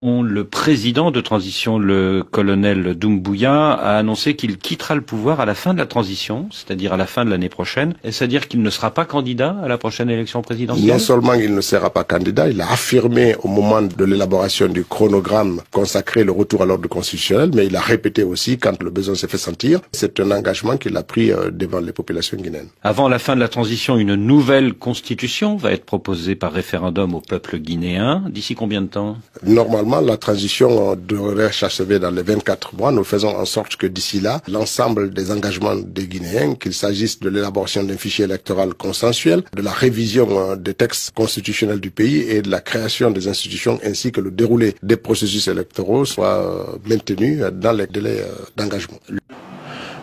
Le président de transition, le colonel Doumbouya, a annoncé qu'il quittera le pouvoir à la fin de la transition, c'est-à-dire à la fin de l'année prochaine. Est-ce à dire qu'il ne sera pas candidat à la prochaine élection présidentielle? Non seulement il ne sera pas candidat, il a affirmé au moment de l'élaboration du chronogramme consacré le retour à l'ordre constitutionnel, mais il a répété aussi quand le besoin s'est fait sentir. C'est un engagement qu'il a pris devant les populations guinéennes. Avant la fin de la transition, une nouvelle constitution va être proposée par référendum au peuple guinéen. D'ici combien de temps? Normalement, la transition devrait s'achever dans les 24 mois. Nous faisons en sorte que d'ici là, l'ensemble des engagements des Guinéens, qu'il s'agisse de l'élaboration d'un fichier électoral consensuel, de la révision des textes constitutionnels du pays et de la création des institutions ainsi que le déroulé des processus électoraux soient maintenus dans les délais d'engagement.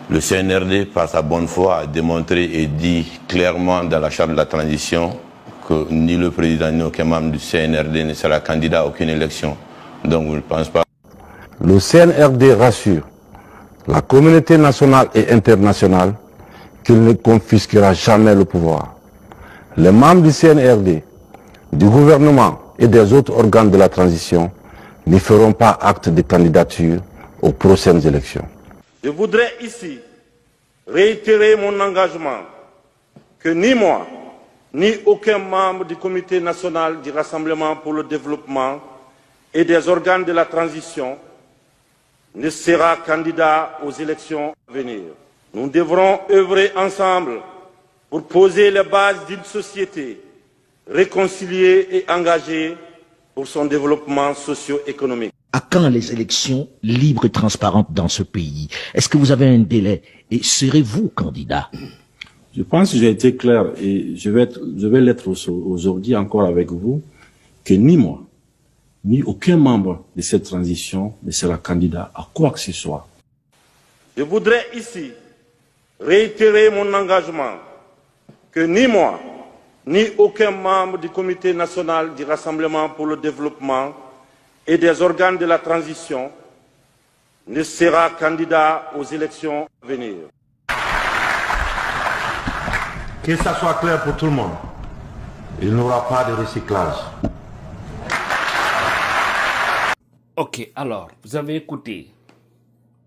Le CNRD, par sa bonne foi, a démontré et dit clairement dans la charte de la transition que ni le président ni aucun membre du CNRD ne sera candidat à aucune élection. Donc je ne pense pas. Le CNRD rassure la communauté nationale et internationale qu'il ne confisquera jamais le pouvoir. Les membres du CNRD, du gouvernement et des autres organes de la transition ne feront pas acte de candidature aux prochaines élections. Je voudrais ici réitérer mon engagement que ni moi, ni aucun membre du Comité national du Rassemblement pour le développement et des organes de la transition ne sera candidat aux élections à venir. Nous devrons œuvrer ensemble pour poser les bases d'une société réconciliée et engagée pour son développement socio-économique. À quand les élections libres et transparentes dans ce pays? Est-ce que vous avez un délai? Et serez-vous candidat? Je pense que j'ai été clair et je vais l'être aujourd'hui encore avec vous, que ni moi, ni aucun membre de cette transition ne sera candidat à quoi que ce soit. Je voudrais ici réitérer mon engagement que ni moi, ni aucun membre du Comité national du Rassemblement pour le développement et des organes de la transition ne sera candidat aux élections à venir. Que ça soit clair pour tout le monde, il n'y aura pas de recyclage. Ok, alors, vous avez écouté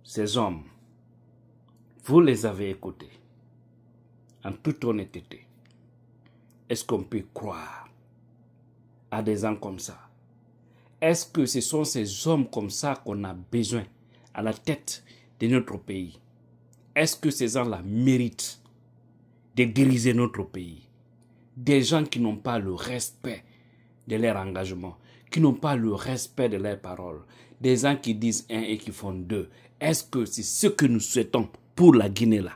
ces hommes. Vous les avez écoutés. En toute honnêteté. Est-ce qu'on peut croire à des gens comme ça? Est-ce que ce sont ces hommes comme ça qu'on a besoin à la tête de notre pays? Est-ce que ces gens-là méritent de diriger notre pays? Des gens qui n'ont pas le respect de leur engagement, qui n'ont pas le respect de leurs paroles, des gens qui disent un et qui font deux. Est-ce que c'est ce que nous souhaitons pour la Guinée là?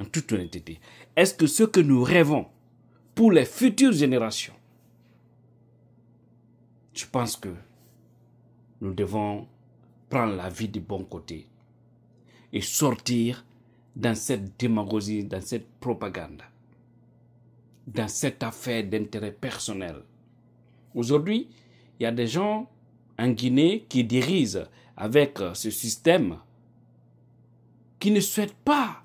En toute honnêteté. Est-ce que ce que nous rêvons pour les futures générations? Je pense que nous devons prendre la vie du bon côté et sortir dans cette démagogie, dans cette propagande, dans cette affaire d'intérêt personnel. Aujourd'hui, il y a des gens en Guinée qui dirigent avec ce système qui ne souhaitent pas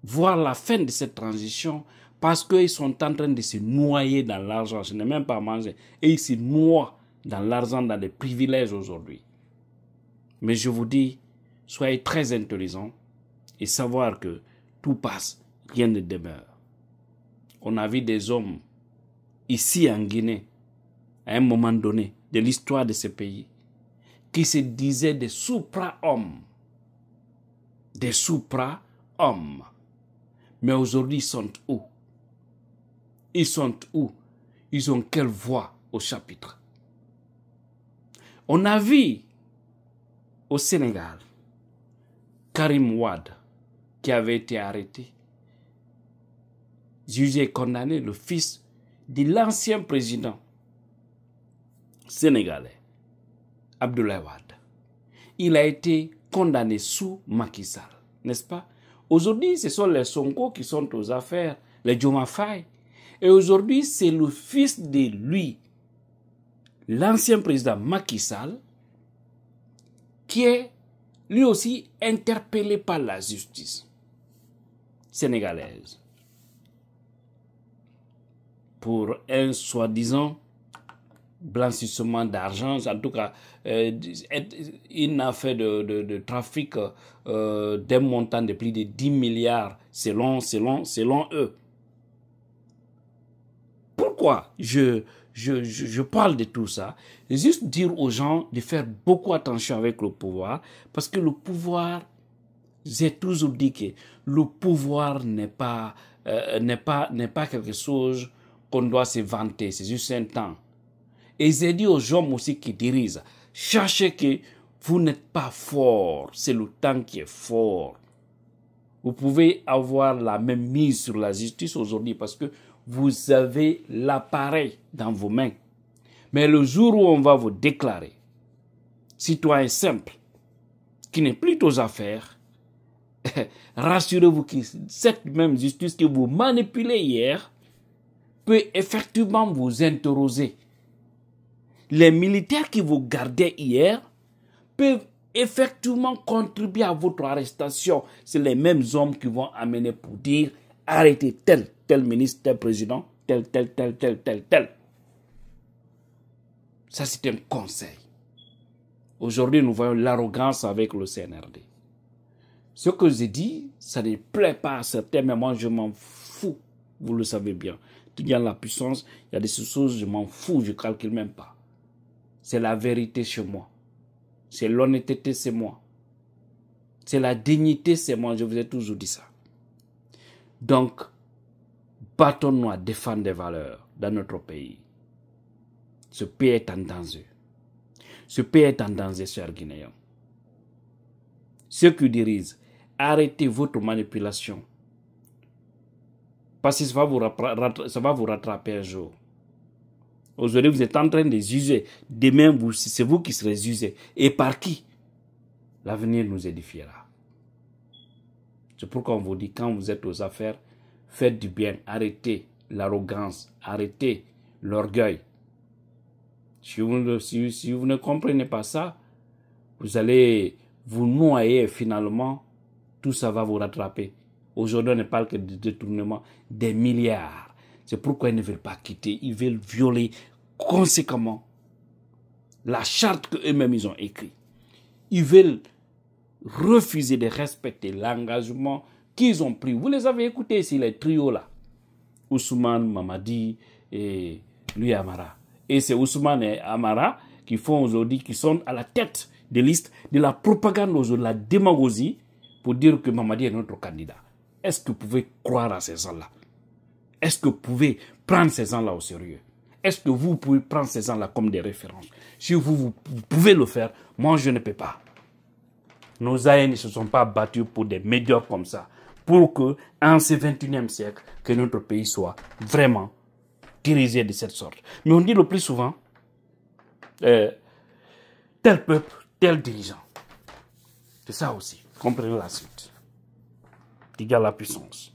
voir la fin de cette transition parce qu'ils sont en train de se noyer dans l'argent. Je n'ai même pas mangé. Et ils se noient dans l'argent, dans les privilèges aujourd'hui. Mais je vous dis, soyez très intelligents et savoir que tout passe, rien ne demeure. On a vu des hommes ici en Guinée, à un moment donné de l'histoire de ce pays, qui se disaient des supra-hommes. Des supra-hommes. Mais aujourd'hui, ils sont où? Ils sont où? Ils ont quelle voix au chapitre? On a vu au Sénégal Karim Wade qui avait été arrêté, jugé et condamné, le fils de l'ancien président sénégalais, Abdoulaye Wade. Il a été condamné sous Macky Sall, n'est-ce pas? Aujourd'hui, ce sont les Sonko qui sont aux affaires, les Diomaye Faye. Et aujourd'hui, c'est le fils de lui, l'ancien président Macky Sall, qui est lui aussi interpellé par la justice sénégalaise pour un soi-disant blanchissement d'argent, en tout cas, il n'a fait de trafic d'un montant de plus de 10 milliards selon eux. Pourquoi je parle de tout ça? Juste dire aux gens de faire beaucoup attention avec le pouvoir, parce que le pouvoir, j'ai toujours dit que le pouvoir n'est pas quelque chose qu'on doit se vanter, c'est juste un temps. Et j'ai dit aux hommes aussi qui dirigent, sachez que vous n'êtes pas fort, c'est le temps qui est fort. Vous pouvez avoir la même mise sur la justice aujourd'hui parce que vous avez l'appareil dans vos mains. Mais le jour où on va vous déclarer citoyen simple, qui n'est plus aux affaires, rassurez-vous que cette même justice que vous manipulez hier peut effectivement vous interroger. Les militaires qui vous gardaient hier peuvent effectivement contribuer à votre arrestation. C'est les mêmes hommes qui vont amener pour dire arrêtez tel ministre, tel président, tel. Ça, c'est un conseil. Aujourd'hui, nous voyons l'arrogance avec le CNRD. Ce que j'ai dit, ça ne plaît pas à certains, mais moi, je m'en fous. Vous le savez bien. Il y a la puissance, il y a des choses, je m'en fous, je ne calcule même pas. C'est la vérité chez moi. C'est l'honnêteté, c'est moi. C'est la dignité, c'est moi. Je vous ai toujours dit ça. Donc, battons-nous à défendre des valeurs dans notre pays. Ce pays est en danger. Ce pays est en danger, chers Guinéens. Ceux qui dirigent, arrêtez votre manipulation. Parce que ça va vous rattraper un jour. Aujourd'hui, vous êtes en train de juger. Demain, c'est vous qui serez jugés. Et par qui? L'avenir nous édifiera. C'est pourquoi on vous dit, quand vous êtes aux affaires, faites du bien. Arrêtez l'arrogance. Arrêtez l'orgueil. Si vous ne comprenez pas ça, vous allez vous noyer et finalement, tout ça va vous rattraper. Aujourd'hui, on ne parle que de détournement des milliards. C'est pourquoi ils ne veulent pas quitter. Ils veulent violer conséquemment la charte qu'eux-mêmes ils ont écrite. Ils veulent refuser de respecter l'engagement qu'ils ont pris. Vous les avez écoutés ici, les trios là. Ousmane, Mamadi et lui Amara. Et c'est Ousmane et Amara qui font aujourd'hui, qui sont à la tête des listes de la propagande aujourd'hui, de la démagogie pour dire que Mamadi est notre candidat. Est-ce que vous pouvez croire à ces gens-là? Est-ce que vous pouvez prendre ces gens-là au sérieux? Est-ce que vous pouvez prendre ces gens-là comme des références? Si vous pouvez le faire, moi je ne peux pas. Nos aïeux ne se sont pas battus pour des médiocres comme ça. Pour que, en ce 21e siècle, que notre pays soit vraiment dirigé de cette sorte. Mais on dit le plus souvent, tel peuple, tel dirigeant. C'est ça aussi. Comprenez la suite. Égal la puissance.